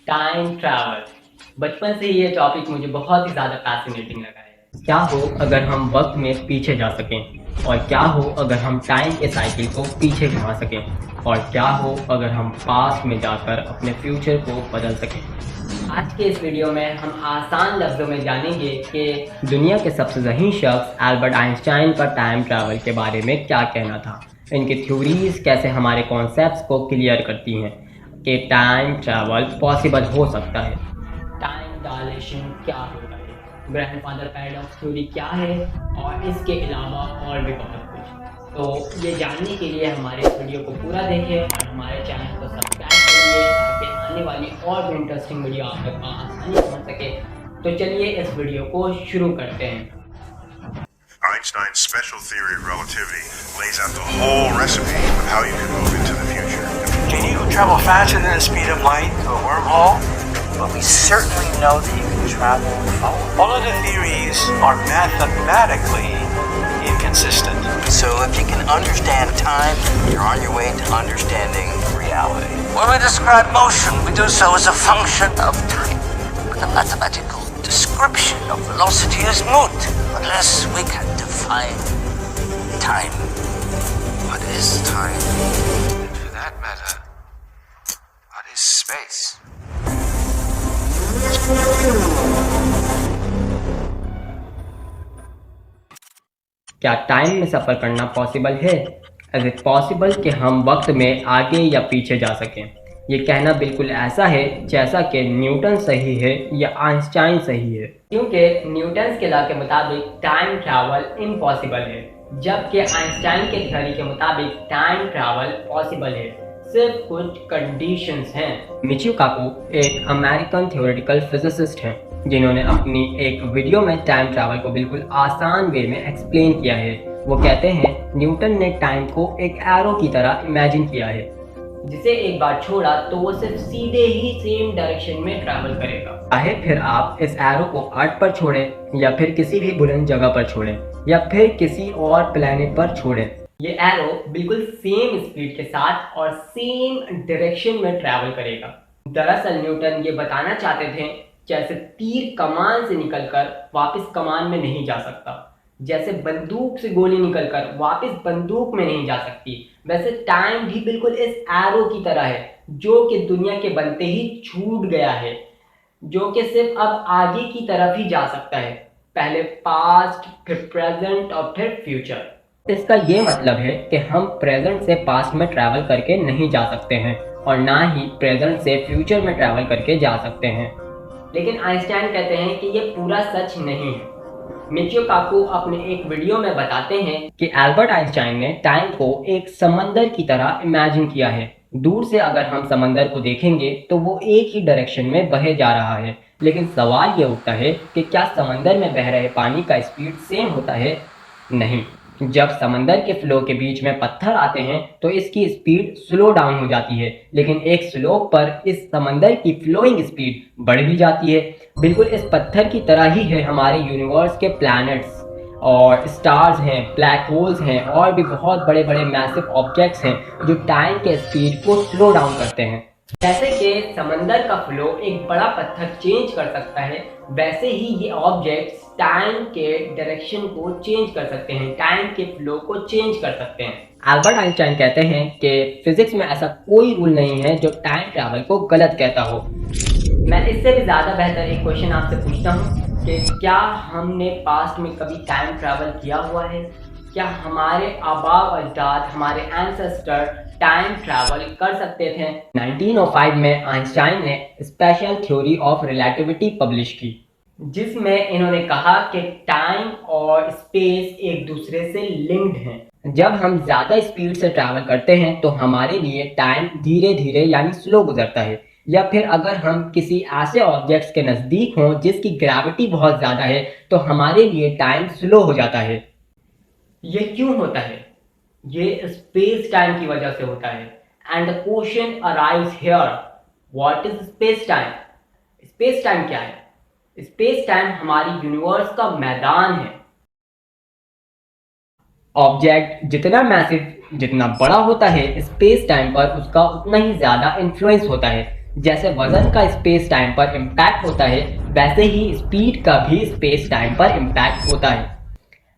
Time travel. बचपन से ये टॉपिक मुझे बहुत ही ज़्यादा फैसिनेटिंग लगा है। क्या हो अगर हम वक्त में पीछे जा सकें, और क्या हो अगर हम टाइम के साइकिल को पीछे घुमा सकें, और क्या हो अगर हम पास्ट में जाकर अपने फ्यूचर को बदल सकें। आज के इस वीडियो में हम आसान लफ्ज़ों में जानेंगे कि दुनिया के सबसे ज़हीन शख्स एल्बर्ट आइंस्टाइन का टाइम ट्रैवल के बारे में क्या कहना था। इनकी थ्योरीज कैसे हमारे कॉन्सेप्ट्स को क्लियर करती हैं कि टाइम ट्रैवल पॉसिबल हो सकता है। टाइम डायलेशन क्या होता है, ग्रैंडफादर पैराडॉक्स थ्योरी क्या है, और इसके अलावा और भी बहुत कुछ। तो ये जानने के लिए हमारे इस वीडियो को पूरा देखें और हमारे चैनल को सब्सक्राइब करिए ताकि आने वाली और भी इंटरेस्टिंग वीडियो आप तक आसानी से पहुंच सके। तो चलिए इस वीडियो को शुरू करते हैं। Einstein's special theory of relativity lays out the whole recipe of how you can move into the future. Can you travel faster than the speed of light to a wormhole? But we certainly know that you can travel forward. All of the theories are mathematically inconsistent. So if you can understand time, you're on your way to understanding reality. When we describe motion, we do so as a function of time. But the mathematical description of velocity is moot unless we can define time. What is time? And for that matter, what is space? क्या time में सफ़र करना possible है? Is it possible कि हम वक्त में आगे या पीछे जा सकें? ये कहना बिल्कुल ऐसा है जैसा कि न्यूटन सही है या आइंस्टाइन सही है, क्योंकि न्यूटन के लॉ के मुताबिक टाइम ट्रैवल इम्पॉसिबल है, जबकि आइंस्टाइन के थ्योरी के मुताबिक टाइम ट्रैवल पॉसिबल है। सिर्फ कुछ कंडीशंस हैं। मिचियो काकू एक अमेरिकन थ्योरेटिकल फिजिसिस्ट हैं जिन्होंने अपनी एक वीडियो में टाइम ट्रैवल को बिल्कुल आसान वे में एक्सप्लेन किया है। वो कहते हैं न्यूटन ने टाइम को एक एरो की तरह इमेजिन किया है, जिसे एक बार छोड़ा तो वो सिर्फ सीधे ही सेम डायरेक्शन में ट्रैवल करेगा। चाहे फिर आप इस एरो को अर्थ पर छोड़ें या फिर किसी भी बुलंद जगह पर छोड़ें या फिर किसी और प्लेनेट पर छोड़ें, ये एरो बिल्कुल सेम स्पीड के साथ और सेम डायरेक्शन में ट्रैवल करेगा। दरअसल न्यूटन ये बताना चाहते थे जैसे तीर कमान से निकलकर वापस कमान में नहीं जा सकता, जैसे बंदूक से गोली निकलकर वापस बंदूक में नहीं जा सकती, वैसे टाइम भी बिल्कुल इस एरो की तरह है जो कि दुनिया के बनते ही छूट गया है, जो कि सिर्फ अब आगे की तरफ ही जा सकता है, पहले पास्ट फिर प्रेजेंट और फिर फ्यूचर। इसका ये मतलब है कि हम प्रेजेंट से पास्ट में ट्रैवल करके नहीं जा सकते हैं और ना ही प्रेजेंट से फ्यूचर में ट्रैवल करके जा सकते हैं। लेकिन आइंस्टाइन कहते हैं कि ये पूरा सच नहीं है। मिचियो काकू अपने एक वीडियो में बताते हैं कि एल्बर्ट आइंस्टाइन ने टाइम को एक समंदर की तरह इमेजिन किया है। दूर से अगर हम समंदर को देखेंगे तो वो एक ही डायरेक्शन में बहे जा रहा है, लेकिन सवाल ये उठता है कि क्या समंदर में बह रहे पानी का स्पीड सेम होता है? नहीं। जब समंदर के फ्लो के बीच में पत्थर आते हैं तो इसकी स्पीड स्लो डाउन हो जाती है, लेकिन एक स्लोप पर इस समंदर की फ्लोइंग स्पीड बढ़ भी जाती है। बिल्कुल इस पत्थर की तरह ही है हमारे यूनिवर्स के प्लैनेट्स और स्टार्स हैं, ब्लैक होल्स हैं और भी बहुत बड़े बड़े मैसिव ऑब्जेक्ट्स हैं जो टाइम के स्पीड को स्लो डाउन करते हैं। जैसे कि समंदर का फ्लो एक बड़ा पत्थर चेंज कर सकता है, वैसे ही ये ऑब्जेक्ट्स टाइम के डायरेक्शन को चेंज कर सकते हैं, टाइम के फ्लो को चेंज कर सकते हैं। एल्बर्ट आइंस्टाइन कहते हैं कि फिजिक्स में ऐसा कोई रूल नहीं है जो टाइम ट्रैवल को गलत कहता हो। मैं इससे भी ज़्यादा बेहतर एक क्वेश्चन आपसे पूछता हूँ कि क्या हमने पास्ट में कभी टाइम ट्रैवल किया हुआ है? क्या हमारे आबा व अजदाद, हमारे एंसेस्टर टाइम ट्रैवल कर सकते थे? 1905 में आइंस्टाइन ने special theory of relativity publish की, जिसमें इन्होंने कहा कि टाइम और स्पेस एक दूसरे से लिंक्ड हैं। जब हम ज़्यादा स्पीड से ट्रैवल करते हैं तो हमारे लिए टाइम धीरे धीरे यानी स्लो गुजरता है, या फिर अगर हम किसी ऐसे ऑब्जेक्ट्स के नज़दीक हों जिसकी ग्रेविटी बहुत ज़्यादा है तो हमारे लिए टाइम स्लो हो जाता है। ये क्यों होता है? ये स्पेस टाइम की वजह से होता है। And the question arise here, what is space time? Space time क्या है? स्पेस टाइम हमारी यूनिवर्स का मैदान है। ऑब्जेक्ट जितना मैसिव, जितना बड़ा होता है, स्पेस टाइम पर उसका उतना ही ज़्यादा इन्फ्लुएंस होता है। जैसे वजन का स्पेस टाइम पर इम्पैक्ट होता है, वैसे ही स्पीड का भी स्पेस टाइम पर इम्पैक्ट होता है।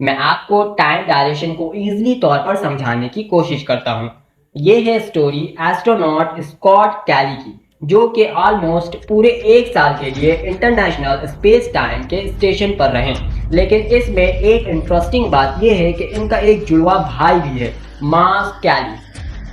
मैं आपको टाइम डायलेशन को इजीली तौर पर समझाने की कोशिश करता हूँ। ये है स्टोरी एस्ट्रोनॉट स्कॉट कैली की, जो कि ऑलमोस्ट पूरे 1 साल के लिए इंटरनेशनल स्पेस टाइम के स्टेशन पर रहे। लेकिन इसमें एक इंटरेस्टिंग बात यह है कि इनका एक जुड़वा भाई भी है, मार्स कैली।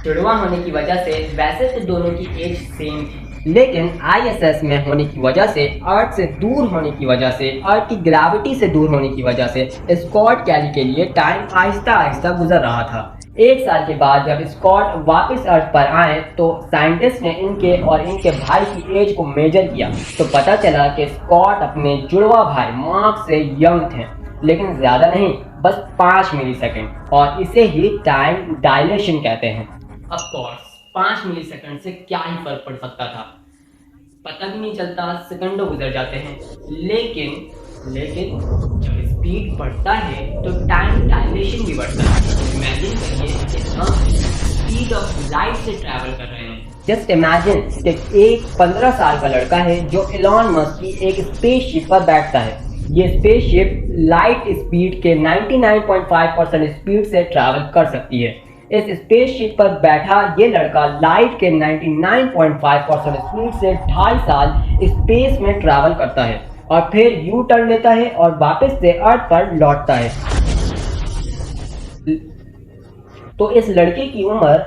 जुड़वा होने की वजह से वैसे तो दोनों की एज सेम थी, लेकिन आईएसएस में होने की वजह से, अर्थ से दूर होने की वजह से, अर्थ की ग्रेविटी से दूर होने की वजह से स्कॉट कैली के लिए टाइम आहिस्ता आहिस्ता गुजर रहा था। 1 साल के बाद जब स्कॉट वापस अर्थ पर आए तो साइंटिस्ट ने इनके और इनके भाई की एज को मेजर किया, तो पता चला कि स्कॉट अपने जुड़वा भाई मार्क से यंग थे, लेकिन ज़्यादा नहीं, बस 5 मिलीसेकंड, और इसे ही टाइम डायलेशन कहते हैं। ऑफ कोर्स 5 मिलीसेकंड से क्या ही फर्क पड़ सकता था, पता भी नहीं चलता, सेकंडों गुजर जाते हैं। लेकिन जब स्पीड बढ़ता है तो टाइम डायलेशन भी बढ़ता है। इमेजिन करिए कि हम स्पीड ऑफ लाइट से ट्रैवल कर रहे हैं। जस्ट इमेजिन कि एक 15 साल का लड़का है जो एलॉन मस्क की एक स्पेसशिप पर बैठता है। ये स्पेसशिप लाइट स्पीड के 99.5% स्पीड से ट्रैवल कर सकती है। इस स्पेसशिप पर बैठा ये लड़का लाइट के 99.5% स्पीड से 2.5 साल स्पेस में ट्रैवल करता है और फिर यू टर्न लेता है और वापस से अर्थ पर लौटता है। तो इस लड़के की उम्र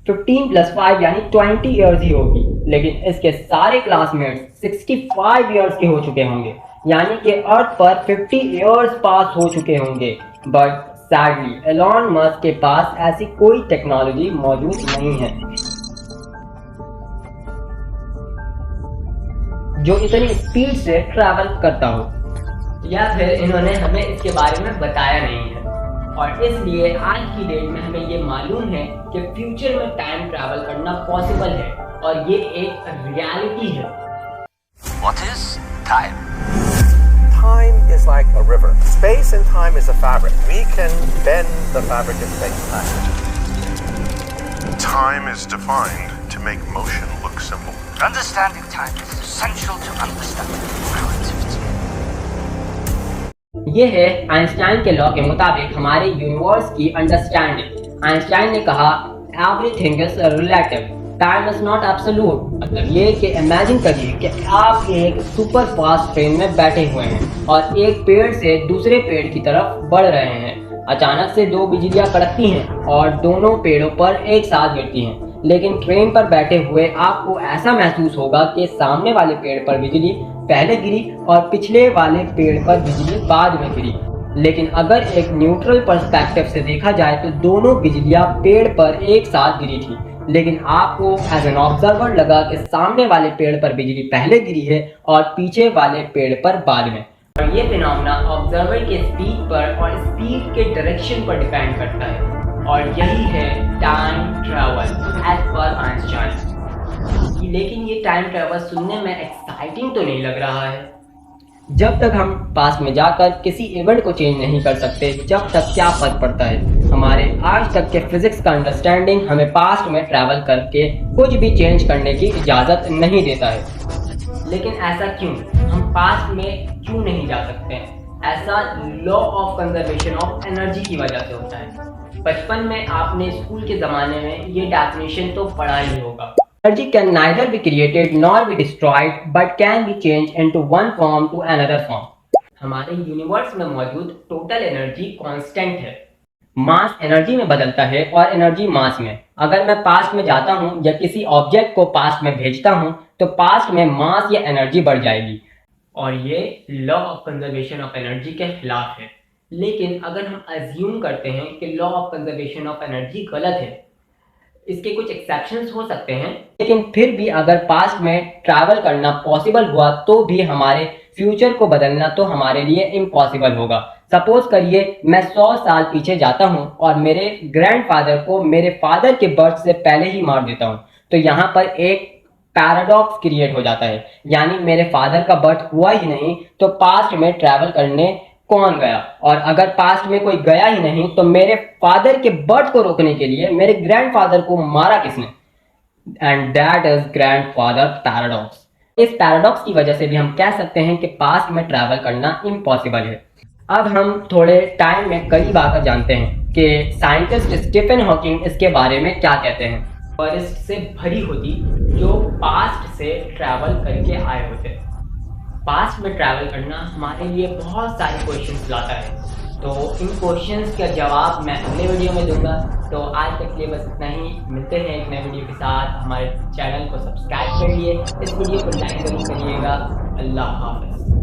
15 + 5 यानी 20 ईयर्स ही होगी, लेकिन इसके सारे क्लासमेट्स 65 ईयर्स के हो चुके होंगे, यानी कि अर्थ पर 50 ईयर्स पास हो चुके होंगे। बट सैडली एलॉन मस्क के पास ऐसी कोई टेक्नोलॉजी मौजूद नहीं है जो इतनी स्पीड से ट्रैवल करता हो, या फिर इन्होंने हमें इसके बारे में बताया नहीं है। और इसलिए आज की डेट में हमें ये मालूम है कि फ्यूचर में टाइम ट्रैवल करना पॉसिबल है और ये एक रियलिटी है। What is time? Time is like a river. Space and time is a fabric. We can bend the fabric of space-time. Time is defined to make motion look simple. Understanding time is essential to understanding relativity. ये है Einstein के law के मुताबिक हमारे universe की understanding. Einstein ने कहा everything is relative, time is not absolute. मतलब ये कि इमेजिन करिए कि आप एक सुपर फास्ट ट्रेन में बैठे हुए हैं और एक पेड़ से दूसरे पेड़ की तरफ बढ़ रहे हैं। अचानक से 2 बिजलियां कड़कती हैं और दोनों पेड़ों पर एक साथ गिरती हैं, लेकिन ट्रेन पर बैठे हुए आपको ऐसा महसूस होगा कि सामने वाले पेड़ पर बिजली पहले गिरी और पिछले वाले पेड़ पर बिजली बाद में गिरी। लेकिन अगर एक न्यूट्रल पर्सपेक्टिव से देखा जाए तो दोनों बिजलियां पेड़ पर एक साथ गिरी थी, लेकिन आपको एज एन ऑब्जर्वर लगा कि सामने वाले पेड़ पर बिजली पहले गिरी है और पीछे वाले पेड़ पर बाद में। और ये फिनोमेना ऑब्जर्वर के स्पीड पर और स्पीड के डायरेक्शन पर डिपेंड करता है, और यही है time travel as per Einstein. लेकिन ये टाइम ट्रैवल सुनने में एक्साइटिंग तो नहीं लग रहा है। जब तक हम पास्ट में जाकर किसी इवेंट को चेंज नहीं कर सकते, जब तक क्या फर्क पड़ता है। हमारे आज तक के फिजिक्स का अंडरस्टैंडिंग हमें पास्ट में ट्रैवल करके कुछ भी चेंज करने की इजाज़त नहीं देता है। लेकिन ऐसा क्यों? हम पास्ट में क्यों नहीं जा सकते? ऐसा law of conservation of energy की वजह से होता है। बचपन में आपने स्कूल के ज़माने में ये डेफिनेशन तो पढ़ा ही होगा। Energy can neither be created nor be destroyed, but can be changed into one form to another form. हमारे यूनिवर्स में मौजूद टोटल एनर्जी कांस्टेंट है। मास एनर्जी में बदलता है और एनर्जी मास में। अगर मैं पास्ट में जाता हूँ या किसी ऑब्जेक्ट को पास्ट में भेजता हूँ तो पास्ट में मास या एनर्जी बढ़ जाएगी, और ये law of conservation of energy के खिलाफ है। लेकिन अगर हम अज्यूम करते हैं कि law of conservation of energy गलत है, इसके कुछ एक्सेप्शंस हो सकते हैं, लेकिन फिर भी अगर पास्ट में ट्रैवल करना पॉसिबल हुआ तो भी हमारे फ्यूचर को बदलना तो हमारे लिए इम्पॉसिबल होगा। सपोज करिए मैं 100 साल पीछे जाता हूं और मेरे ग्रैंडफादर को मेरे फादर के बर्थ से पहले ही मार देता हूं, तो यहाँ पर एक पैराडॉक्स क्रिएट हो जाता है, यानी मेरे फादर का बर्थ हुआ ही नहीं तो पास्ट में ट्रैवल करने कौन गया? और अगर पास्ट में कोई गया ही नहीं तो मेरे फादर के बर्थ को रोकने के लिए मेरे ग्रैंडफादर को मारा किसने? And that is grandfather paradox. इस पैराडॉक्स की वजह से भी हम कह सकते हैं कि पास्ट में ट्रैवल करना इम्पॉसिबल है। अब हम थोड़े टाइम में करीब आकर जानते हैं कि साइंटिस्ट स्टीफन हॉकिंग इसके बारे में क्या कहते हैं। और इससे भरी होती जो पास्ट से ट्रैवल करके आए होते। पास्ट में ट्रैवल करना हमारे लिए बहुत सारे क्वेश्चंस लाता है, तो इन क्वेश्चंस का जवाब मैं अगले वीडियो में दूंगा। तो आज तक के लिए बस इतना ही, मिलते हैं एक नए वीडियो के साथ। हमारे चैनल को सब्सक्राइब करिए, इस वीडियो को लाइक जरूर करिएगा। अल्लाह हाफ़िज़।